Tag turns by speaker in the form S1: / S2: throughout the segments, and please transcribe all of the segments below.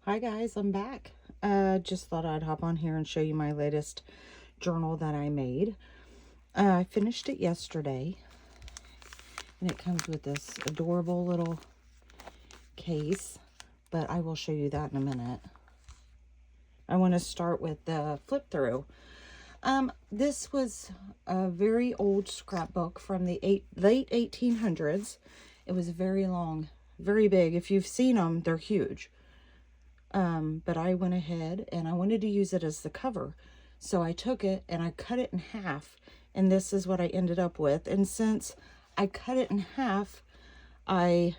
S1: Hi guys, I'm back. Just thought I'd hop on here and show you my latest journal that I made. I finished it yesterday, and it comes with this adorable little case, but I will show you that in a minute. I want to start with the flip through. This was a very old scrapbook from the late 1800s. It was very long, very big. If you've seen them, they're huge. But I went ahead and I wanted to use it as the cover. So I took it and I cut it in half, and this is what I ended up with. And since I cut it in half, I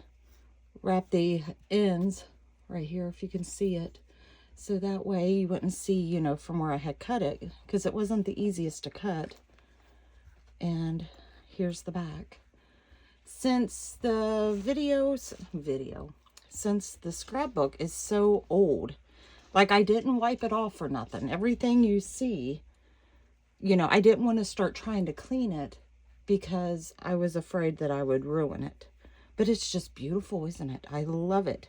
S1: wrapped the ends right here, if you can see it. So that way you wouldn't see, you know, from where I had cut it, because it wasn't the easiest to cut. And here's the back. Since since the scrapbook is so old, like I didn't wipe it off or nothing. Everything you see, you know, I didn't want to start trying to clean it because I was afraid that I would ruin it. But it's just beautiful, isn't it? I love it.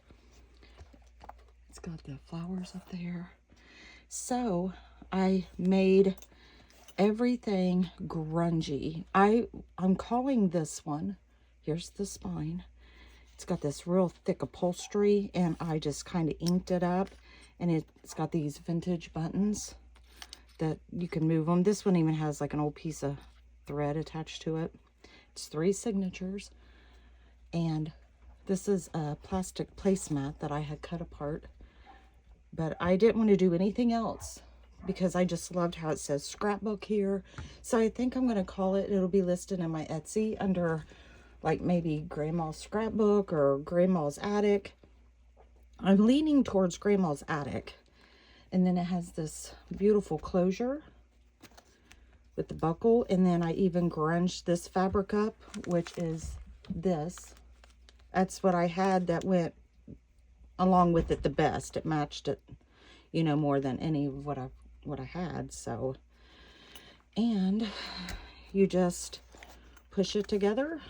S1: It's got the flowers up there. So I made everything grungy. I'm calling this one, here's the spine. It's got this real thick upholstery, and I just kind of inked it up, and it's got these vintage buttons that you can move them. This one even has like an old piece of thread attached to it. It's 3 signatures, and this is a plastic placemat that I had cut apart, but I didn't want to do anything else because I just loved how it says scrapbook here. So I think I'm going to call it, it'll be listed in my Etsy under like maybe Grandma's Scrapbook or Grandma's Attic. I'm leaning towards Grandma's Attic. And then it has this beautiful closure with the buckle. And then I even grunged this fabric up, which is this. That's what I had that went along with it the best. It matched it, you know, more than any of what I had. So, and you just push it together,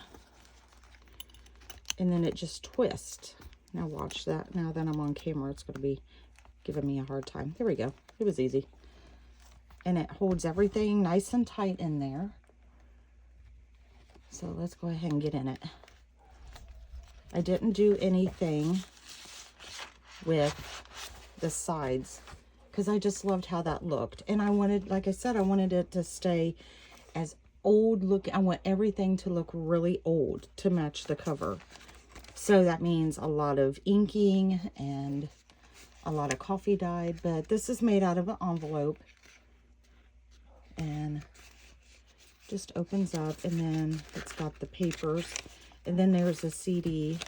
S1: and then it just twists. Now watch that. Now that I'm on camera, it's going to be giving me a hard time. There we go. It was easy. And it holds everything nice and tight in there. So let's go ahead and get in it. I didn't do anything with the sides because I just loved how that looked. And I wanted, like I said, I wanted it to stay as old looking. I want everything to look really old to match the cover. So that means a lot of inking and a lot of coffee dye, but this is made out of an envelope and just opens up, and then it's got the papers, and then there's a CD,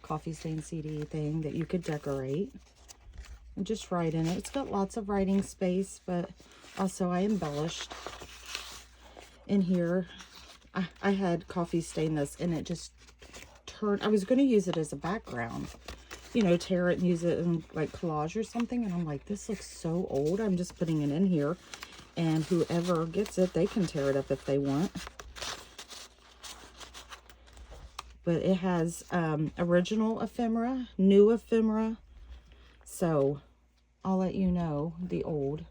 S1: coffee stain CD thing that you could decorate and just write in it. It's got lots of writing space, but also I embellished in here. I had coffee stain this, and it just turned, I was going to use it as a background, you know, tear it and use it in like collage or something, and I'm like, this looks so old. I'm just putting it in here, and whoever gets it, they can tear it up if they want. But it has original ephemera, new ephemera, so I'll let you know the old.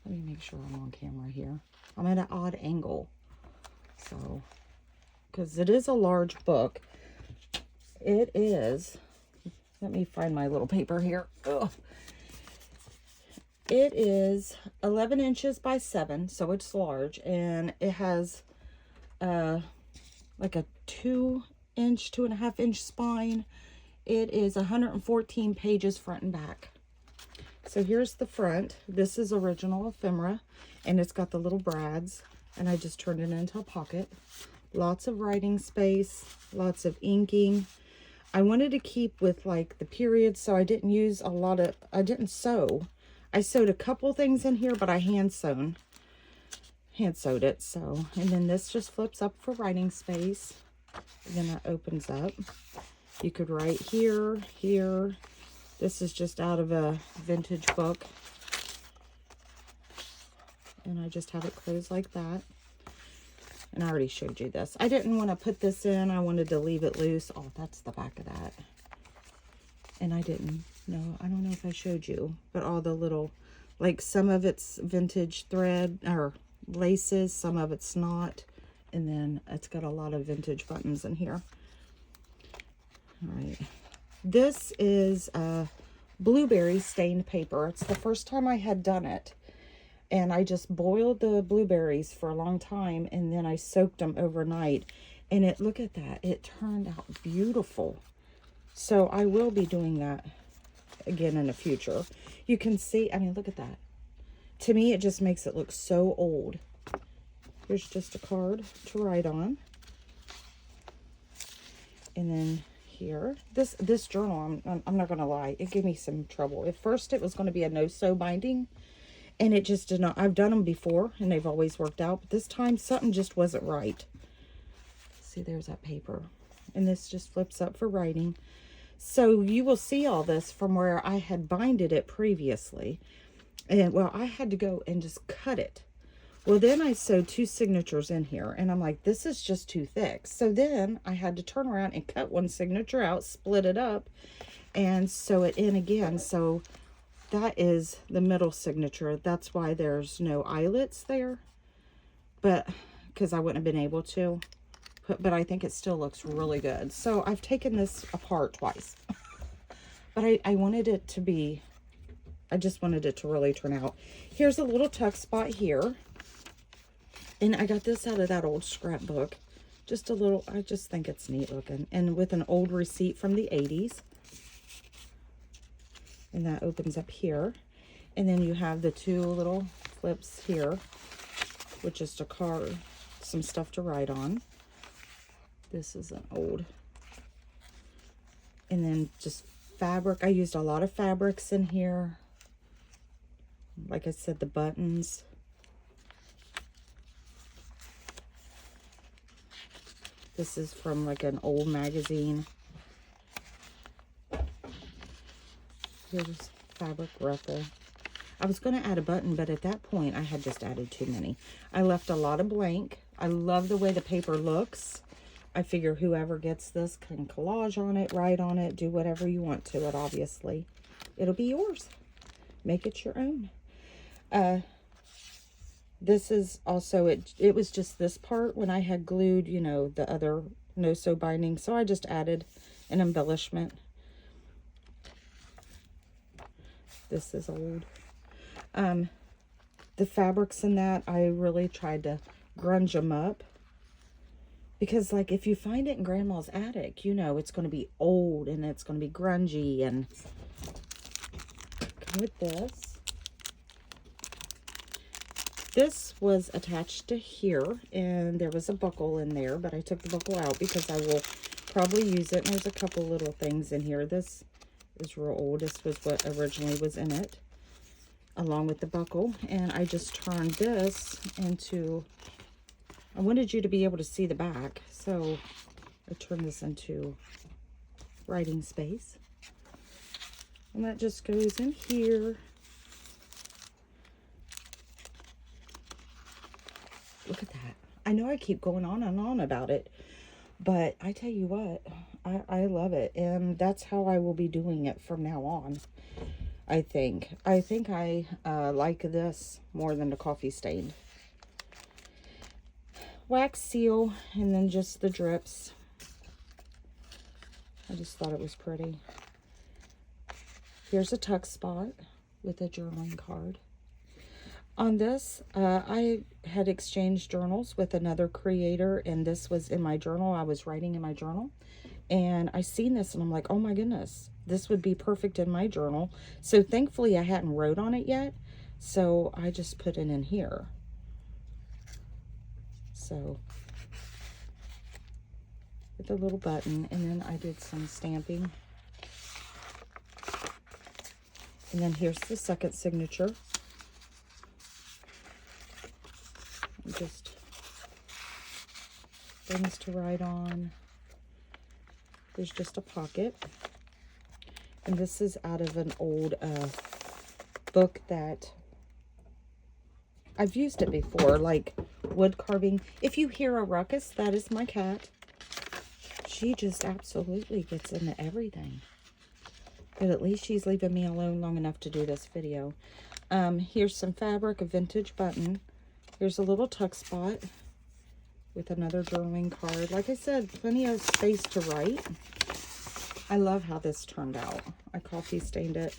S1: Let me make sure I'm on camera here. I'm at an odd angle, so because it is a large book. It is, let me find my little paper here. Ugh. It is 11 inches by 7, so it's large, and it has like a 2-inch, 2.5-inch spine. It is 114 pages front and back. So here's the front. This is original ephemera, and it's got the little brads, and I just turned it into a pocket. Lots of writing space, lots of inking. I wanted to keep with like the periods, so I didn't use a lot of, I didn't sew. I sewed a couple things in here, but I hand sewed it. So, and then this just flips up for writing space. And then that opens up. You could write here, here. This is just out of a vintage book. And I just have it closed like that. And I already showed you this. I didn't want to put this in. I wanted to leave it loose. Oh, that's the back of that. And I didn't No, I don't know if I showed you, but all the little, like some of it's vintage thread or laces, some of it's not. And then it's got a lot of vintage buttons in here. All right. This is blueberry stained paper. It's the first time I had done it. And I just boiled the blueberries for a long time, and then I soaked them overnight. And look at that. It turned out beautiful. So I will be doing that again in the future. You can see, I mean, look at that. To me, it just makes it look so old. Here's just a card to write on. And then here, this journal, I'm not going to lie, it gave me some trouble. At first, it was going to be a no-sew binding, and it just did not. I've done them before, and they've always worked out, but this time, something just wasn't right. See, there's that paper. And this just flips up for writing. So you will see all this from where I had binded it previously. And, well, I had to go and just cut it. Well, then I sewed 2 signatures in here, and I'm like, this is just too thick. So then I had to turn around and cut 1 signature out, split it up, and sew it in again. So that is the middle signature. That's why there's no eyelets there, but because I wouldn't have been able to. But I think it still looks really good. So I've taken this apart twice. But I wanted it to be, I just wanted it to really turn out. Here's a little tuck spot here. And I got this out of that old scrapbook. Just a little, I just think it's neat looking. And with an old receipt from the 80s. And that opens up here. And then you have the 2 little flips here. With just a card, some stuff to write on. This is an old. And then just fabric. I used a lot of fabrics in here. Like I said, the buttons. This is from like an old magazine. Here's fabric ruffle. I was going to add a button, but at that point I had just added too many. I left a lot of blank. I love the way the paper looks. I figure whoever gets this can collage on it, write on it, do whatever you want to it, obviously. It'll be yours. Make it your own. This is also, it was just this part when I had glued, you know, the other no-sew binding. So I just added an embellishment. This is old. The fabrics in that, I really tried to grunge them up. Because, like, if you find it in Grandma's attic, you know it's going to be old and it's going to be grungy. And with this was attached to here, and there was a buckle in there, but I took the buckle out because I will probably use it. And there's a couple little things in here. This is real old. This was what originally was in it, along with the buckle. And I just turned this into, I wanted you to be able to see the back, so I turned this into writing space. And that just goes in here. Look at that. I know I keep going on and on about it, but I tell you what, I love it. And that's how I will be doing it from now on, I think. I think I like this more than the coffee stained. Wax seal, and then just the drips. I just thought it was pretty. Here's a tuck spot with a journaling card. On this, I had exchanged journals with another creator, and this was in my journal. I was writing in my journal, and I seen this, and I'm like, oh my goodness, this would be perfect in my journal. So thankfully, I hadn't wrote on it yet, so I just put it in here. So, with a little button, and then I did some stamping. And then here's the second signature. Just things to write on. There's just a pocket. And this is out of an old book that I've used it before, like wood carving. If you hear a ruckus, that is my cat. She just absolutely gets into everything. But at least she's leaving me alone long enough to do this video. Here's some fabric, a vintage button. Here's a little tuck spot with another journaling card. Like I said, plenty of space to write. I love how this turned out. I coffee stained it.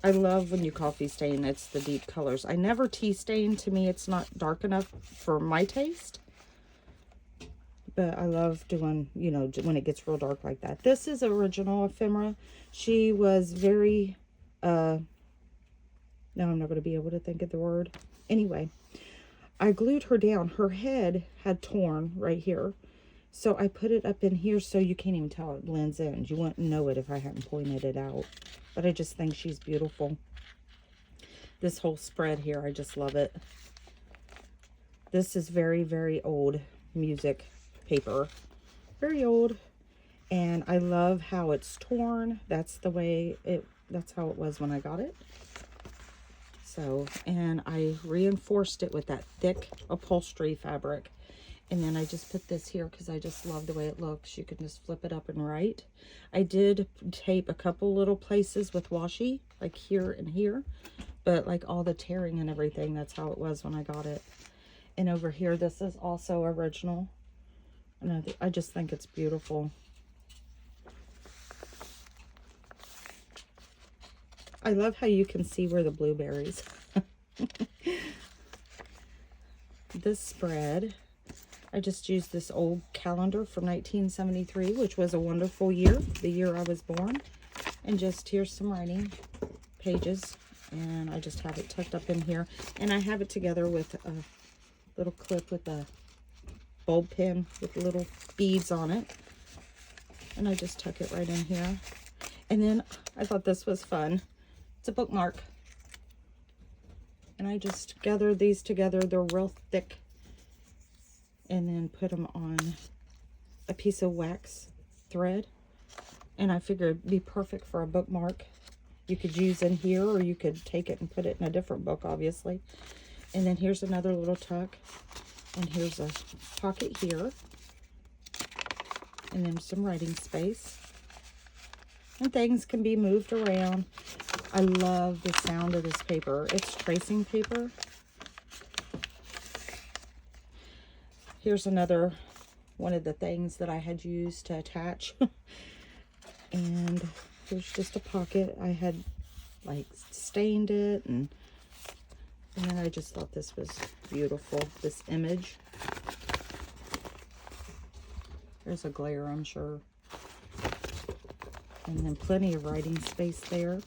S1: I love when you coffee stain, it's the deep colors. I never tea stain. To me, it's not dark enough for my taste. But I love doing, you know, when it gets real dark like that. This is original ephemera. She was very, now I'm not going to be able to think of the word. Anyway, I glued her down. Her head had torn right here. So I put it up in here so you can't even tell it blends in. You wouldn't know it if I hadn't pointed it out. But I just think she's beautiful. This whole spread here, I just love it. This is very, very old music paper. Very old. And I love how it's torn. That's the way that's how it was when I got it. So, and I reinforced it with that thick upholstery fabric. And then I just put this here because I just love the way it looks. You can just flip it up and write. I did tape a couple little places with washi, like here and here. But like all the tearing and everything, that's how it was when I got it. And over here, this is also original. And I just think it's beautiful. I love how you can see where the blueberries. This spread, I just used this old calendar from 1973, which was a wonderful year, the year I was born. And just here's some writing pages. And I just have it tucked up in here. And I have it together with a little clip with a bulb pin with little beads on it. And I just tuck it right in here. And then I thought this was fun. It's a bookmark. And I just gathered these together. They're real thick. And then put them on a piece of wax thread. And I figured it'd be perfect for a bookmark. You could use in here, or you could take it and put it in a different book, obviously. And then here's another little tuck. And here's a pocket here. And then some writing space. And things can be moved around. I love the sound of this paper. It's tracing paper. Here's another one of the things that I had used to attach. And here's just a pocket. I had like stained it, and then I just thought this was beautiful, this image. There's a glare, I'm sure. And then plenty of writing space there.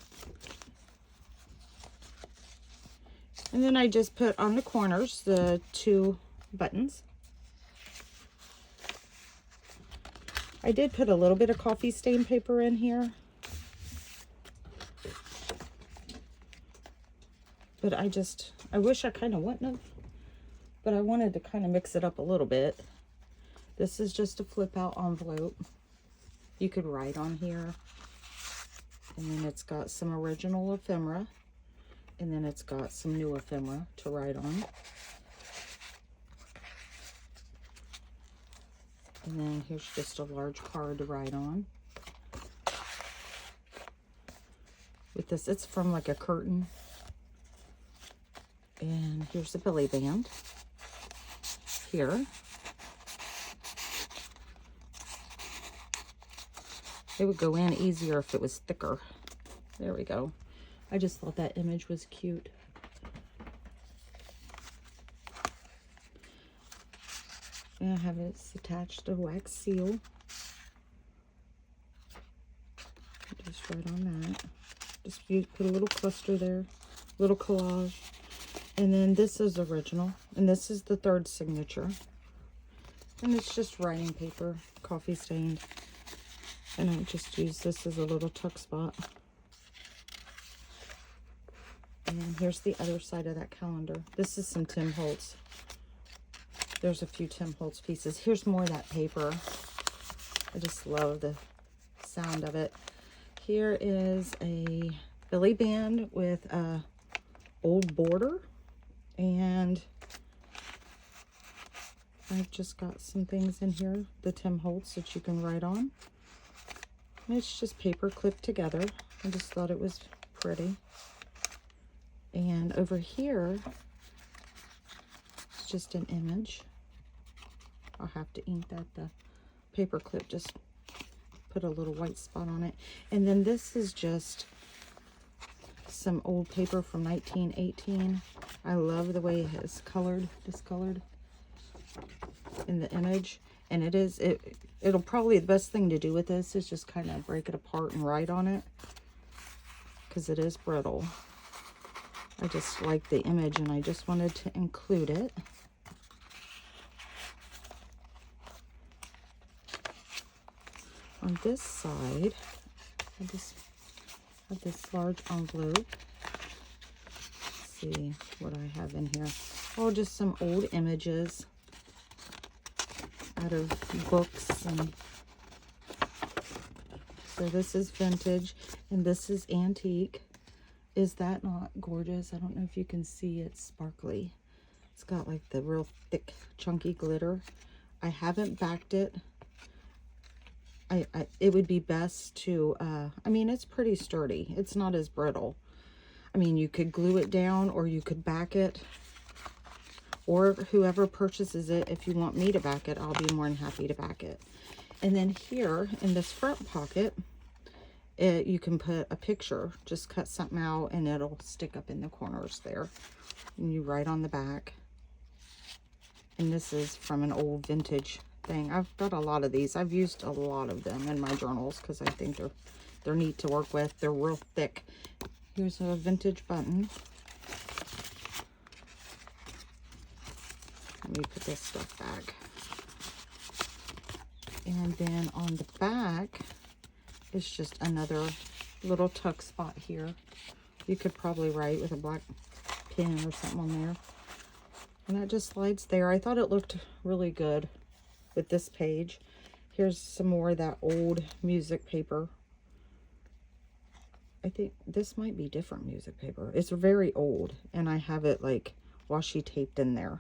S1: And then I just put on the corners the 2 buttons. I did put a little bit of coffee stain paper in here. But I wish I kind of wouldn't have. But I wanted to kind of mix it up a little bit. This is just a flip out envelope. You could write on here. And then it's got some original ephemera. And then it's got some new ephemera to write on. And then here's just a large card to write on. With this, it's from like a curtain. And here's the belly band. Here. It would go in easier if it was thicker. There we go. I just thought that image was cute. And I have it attached to a wax seal. Just right on that. Just put a little cluster there, little collage. And then this is original, and this is the 3rd signature. And it's just writing paper, coffee stained. And I just use this as a little tuck spot. And here's the other side of that calendar. This is some Tim Holtz. There's a few Tim Holtz pieces. Here's more of that paper. I just love the sound of it. Here is a belly band with a old border. And I've just got some things in here, the Tim Holtz that you can write on. And it's just paper clipped together. I just thought it was pretty. And over here, it's just an image. I'll have to ink that. The paper clip just put a little white spot on it. And then this is just some old paper from 1918. I love the way it is colored, discolored in the image. And it'll probably, the best thing to do with this is just kind of break it apart and write on it, because it is brittle. I just like the image and I just wanted to include it. On this side, I just have this large envelope. Let's see what I have in here. Oh, just some old images out of books. And so this is vintage and this is antique. Is that not gorgeous? I don't know if you can see, it's sparkly. It's got like the real thick chunky glitter. I haven't backed it. It would be best to, I mean, it's pretty sturdy. It's not as brittle. I mean, you could glue it down or you could back it. Or whoever purchases it, if you want me to back it, I'll be more than happy to back it. And then here in this front pocket, you can put a picture. Just cut something out and it'll stick up in the corners there. And you write on the back. And this is from an old vintage thing. I've got a lot of these. I've used a lot of them in my journals because I think they're neat to work with. They're real thick. Here's a vintage button. Let me put this stuff back. And then on the back is just another little tuck spot here. You could probably write with a black pen or something on there. And that just slides there. I thought it looked really good with this page. Here's some more of that old music paper. I think this might be different music paper. It's very old and I have it like washi taped in there.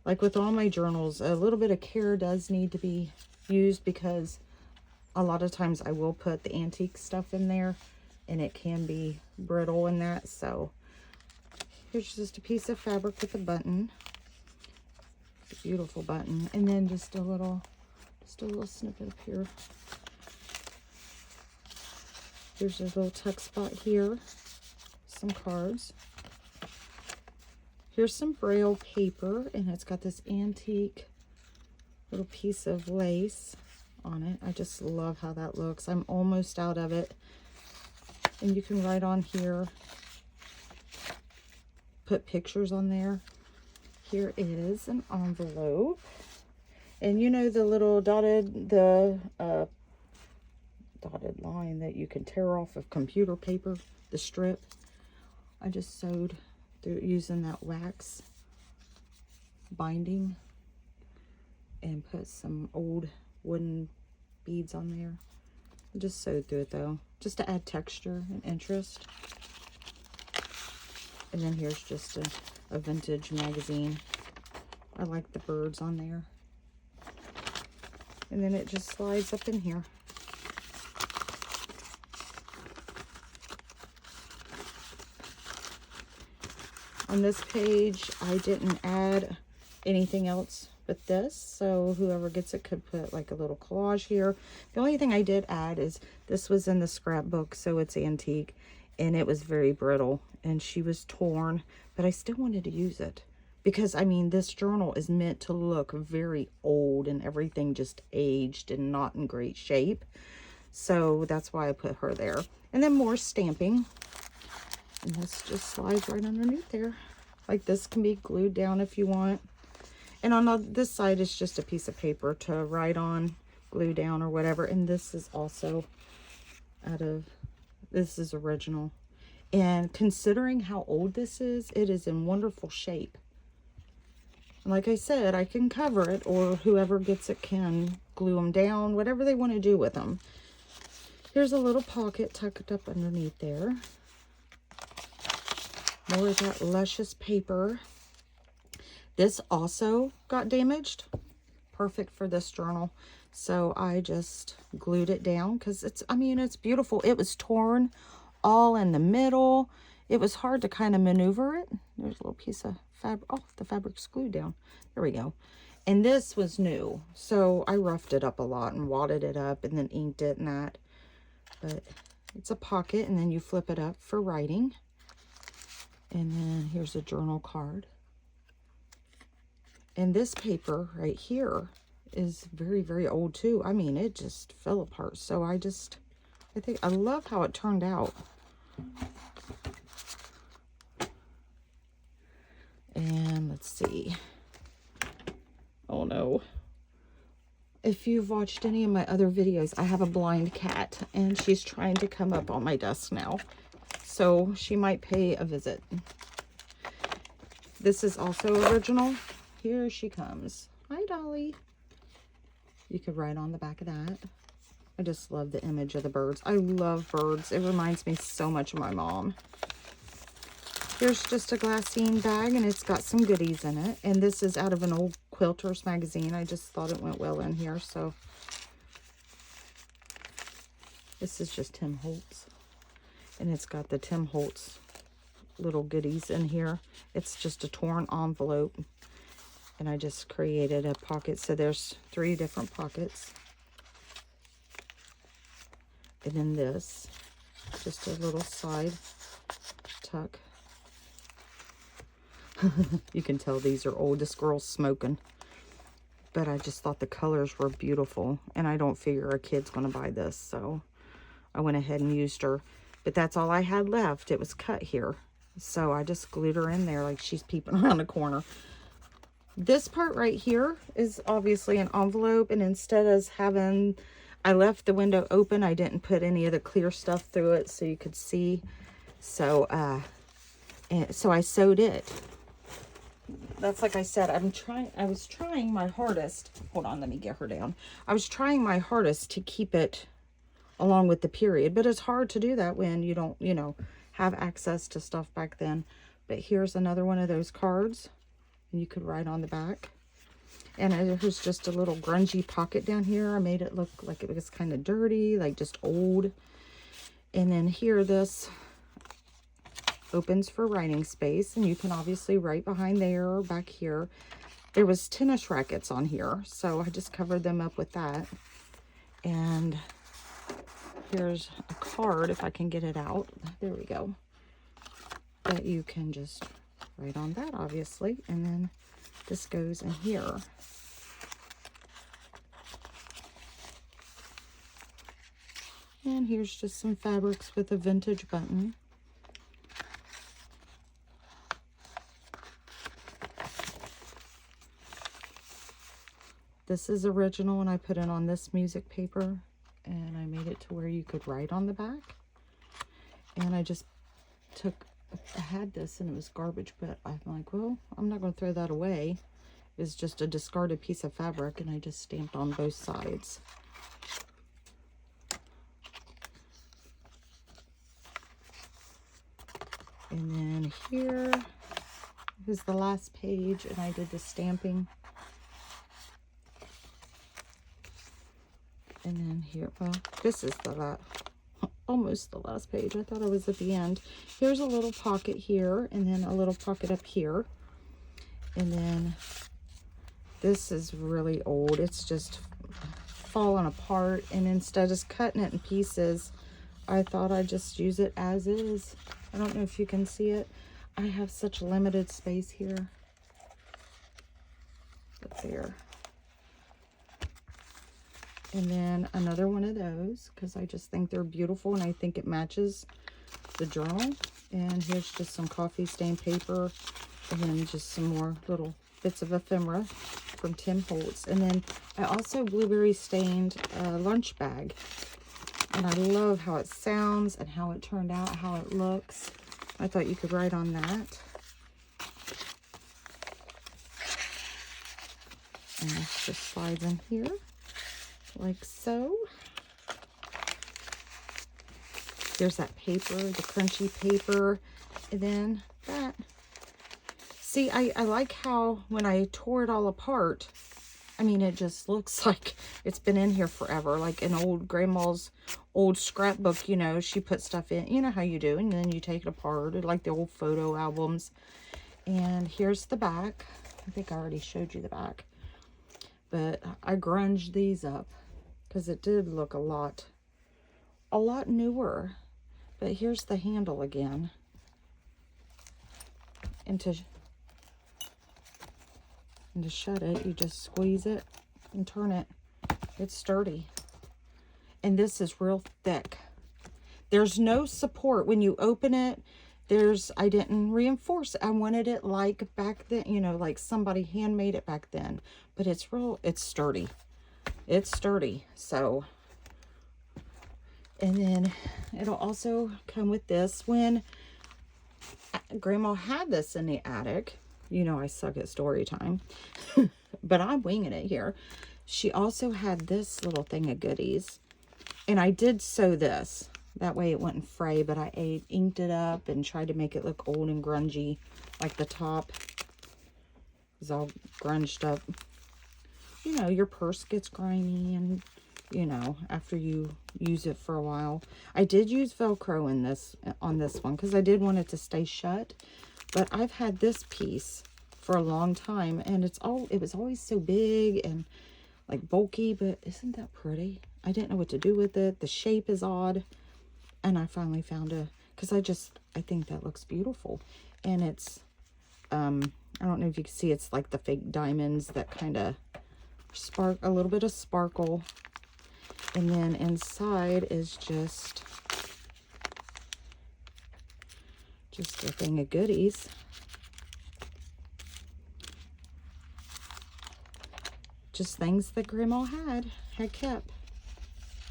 S1: Like with all my journals, a little bit of care does need to be used because a lot of times I will put the antique stuff in there and it can be brittle in that. So here's just a piece of fabric with a button. It's a beautiful button. And then just a little snippet up here. Here's a little tuck spot here. Some cards. Here's some Braille paper, and it's got this antique little piece of lace on it. I just love how that looks. I'm almost out of it. And you can write on here, put pictures on there. Here is an envelope. And you know the little dotted line that you can tear off of computer paper, the strip. I just sewed through using that wax binding and put some old wooden beads on there. I just sewed through it though, just to add texture and interest. And then here's just a vintage magazine. I like the birds on there. And then it just slides up in here. On this page, I didn't add anything else but this, so whoever gets it could put like a little collage here. The only thing I did add is this was in the scrapbook, so it's antique, and it was very brittle, and she was torn, but I still wanted to use it. Because, I mean, this journal is meant to look very old and everything just aged and not in great shape. So that's why I put her there. And then more stamping. And this just slides right underneath there. Like this can be glued down if you want. And on this side is just a piece of paper to write on, glue down or whatever. And this is also this is original. And considering how old this is, it is in wonderful shape. Like I said, I can cover it, or whoever gets it can glue them down, whatever they want to do with them. Here's a little pocket tucked up underneath there. More of that luscious paper. This also got damaged. Perfect for this journal. So I just glued it down because it's, I mean, it's beautiful. It was torn all in the middle. It was hard to kind of maneuver it. There's a little piece of fabric. Oh, the fabric's glued down. There we go. And this was new. So I roughed it up a lot and wadded it up and then inked it and that. But it's a pocket, and then you flip it up for writing. And then here's a journal card. And this paper right here is very, very old too. I mean, it just fell apart. So I think I love how it turned out. And let's see. Oh no. If you've watched any of my other videos, I have a blind cat and she's trying to come up on my desk now. So she might pay a visit. This is also original. Here she comes. Hi, Dolly. You could write on the back of that. I just love the image of the birds. I love birds. It reminds me so much of my mom. Here's just a glassine bag, and it's got some goodies in it. And this is out of an old Quilters magazine. I just thought it went well in here. So this is just Tim Holtz. And it's got the Tim Holtz little goodies in here. It's just a torn envelope. And I just created a pocket. So there's 3 different pockets. And then this, just a little side tuck. You can tell these are old. This girl's smoking. But I just thought the colors were beautiful. And I don't figure a kid's going to buy this. So I went ahead and used her. But that's all I had left. It was cut here. So I just glued her in there like she's peeping around the corner. This part right here is obviously an envelope. And instead of having, I left the window open. I didn't put any of the clear stuff through it so you could see. So, so I sewed it. That's like I said, I was trying my hardest. Hold on, let me get her down. I was trying my hardest to keep it along with the period, but it's hard to do that when you don't, you know, have access to stuff back then. But here's another one of those cards, and you could write on the back. And there's just a little grungy pocket down here. I made it look like it was kind of dirty, like just old. And then here, this opens for writing space, and you can obviously write behind there or back here. There was tennis rackets on here, so I just covered them up with that. And here's a card, if I can get it out. There we go. That you can just write on that, obviously. And then this goes in here. And here's just some fabrics with a vintage button. This is original, and I put it on this music paper, and I made it to where you could write on the back. And I just I had this and it was garbage, but I'm like, well, I'm not going to throw that away. It's just a discarded piece of fabric, and I just stamped on both sides. And then here is the last page, and I did the stamping. And then here, well, this is the almost the last page. I thought I was at the end. Here's a little pocket here, and then a little pocket up here. And then this is really old. It's just fallen apart. And instead of just cutting it in pieces, I thought I'd just use it as is. I don't know if you can see it. I have such limited space here. But there. And then another one of those, because I just think they're beautiful, and I think it matches the journal. And here's just some coffee stain paper, and then just some more little bits of ephemera from Tim Holtz. And then I also blueberry stained a lunch bag. And I love how it sounds and how it turned out, how it looks. I thought you could write on that. And this just slides in here. Like so. There's that paper, the crunchy paper, and then that. See, I like how when I tore it all apart, I mean, it just looks like it's been in here forever. Like an old grandma's old scrapbook, you know, she put stuff in. You know how you do. And then you take it apart, like the old photo albums. And here's the back. I think I already showed you the back. But I grunged these up because it did look a lot newer. But here's the handle again. And to shut it, you just squeeze it and turn it. It's sturdy. And this is real thick. There's no support when you open it. I didn't reinforce it. I wanted it like back then, you know, like somebody handmade it back then. But it's sturdy. It's sturdy. So, and then it'll also come with this. When Grandma had this in the attic, you know I suck at story time, but I'm winging it here. She also had this little thing of goodies, and I did sew this. That way it wouldn't fray, but I inked it up and tried to make it look old and grungy, like the top is all grunged up. You know, your purse gets grimy and, you know, after you use it for a while. I did use Velcro on this one because I did want it to stay shut. But I've had this piece for a long time, and it was always so big and like bulky, but isn't that pretty? I didn't know what to do with it. The shape is odd, and I finally found because I think that looks beautiful. And it's, I don't know if you can see, it's like the fake diamonds that kind of spark, a little bit of sparkle. And then inside is just a thing of goodies. Just things that Grandma had kept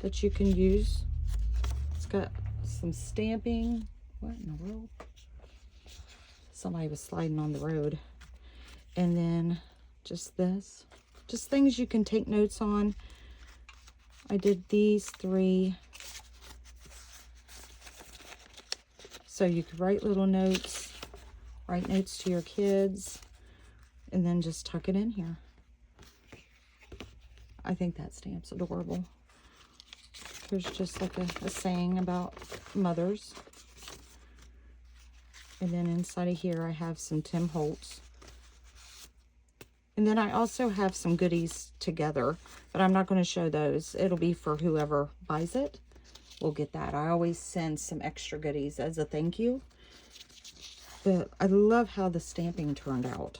S1: that you can use. It's got some stamping. What in the world? Somebody was sliding on the road. And then just this. Just things you can take notes on. I did these 3. So you could write little notes, write notes to your kids, and then just tuck it in here. I think that stamp's adorable. Here's just like a saying about mothers. And then inside of here I have some Tim Holtz. And then I also have some goodies together, but I'm not going to show those. It'll be for whoever buys it. We'll get that. I always send some extra goodies as a thank you. But I love how the stamping turned out.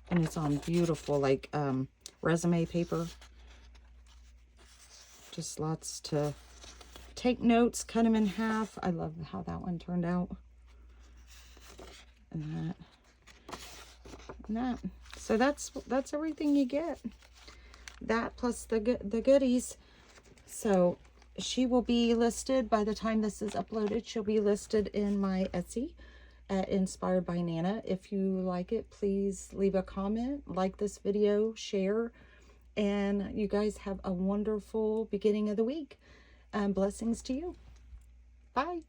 S1: And it's on beautiful, like, resume paper. Just lots to take notes, cut them in half. I love how that one turned out. And that. So that's everything you get. That plus the goodies. So she will be listed by the time this is uploaded. She'll be listed in my Etsy at Inspired by Nana. If you like it, please leave a comment, like this video, share, and you guys have a wonderful beginning of the week. Blessings to you. Bye.